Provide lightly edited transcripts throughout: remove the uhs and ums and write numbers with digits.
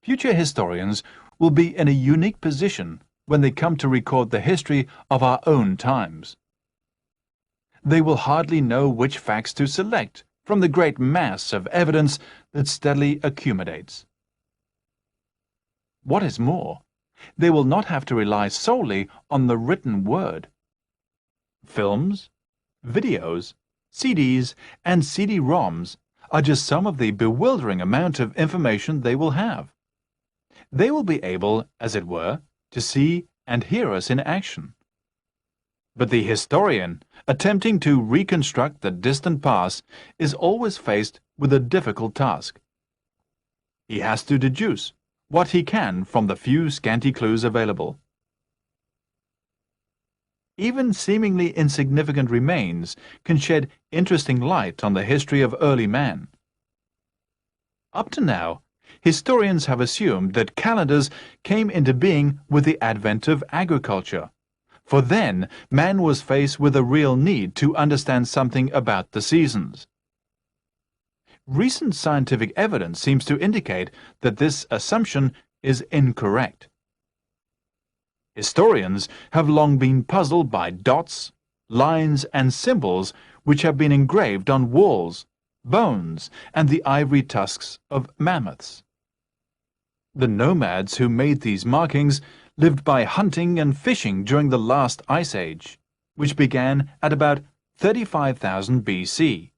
Future historians will be in a unique position when they come to record the history of our own times. They will hardly know which facts to select from the great mass of evidence that steadily accumulates. What is more, they will not have to rely solely on the written word. Films, videos, CDs, and CD-ROMs are just some of the bewildering amount of information they will have. They will be able, as it were, to see and hear us in action. But the historian, attempting to reconstruct the distant past, is always faced with a difficult task. He has to deduce what he can from the few scanty clues available. Even seemingly insignificant remains can shed interesting light on the history of early man. Up to now, historians have assumed that calendars came into being with the advent of agriculture, for then man was faced with a real need to understand something about the seasons. Recent scientific evidence seems to indicate that this assumption is incorrect. Historians have long been puzzled by dots, lines, and symbols which have been engraved on walls, bones, and the ivory tusks of mammoths. The nomads who made these markings lived by hunting and fishing during the last ice age, which began at about 35,000 BC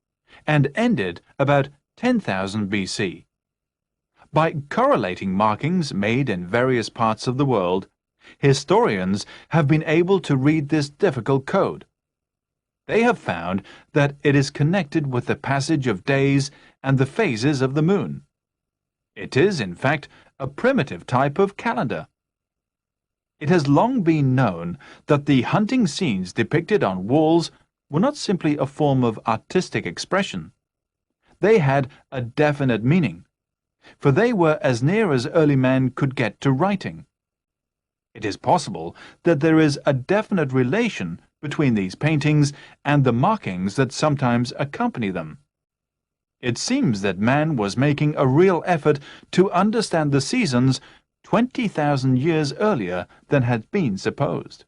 and ended about 10,000 BC. By correlating markings made in various parts of the world, historians have been able to read this difficult code. They have found that it is connected with the passage of days and the phases of the moon. It is, in fact, a primitive type of calendar. It has long been known that the hunting scenes depicted on walls were not simply a form of artistic expression. They had a definite meaning, for they were as near as early man could get to writing. It is possible that there is a definite relation between these paintings and the markings that sometimes accompany them. It seems that man was making a real effort to understand the seasons 20,000 years earlier than had been supposed.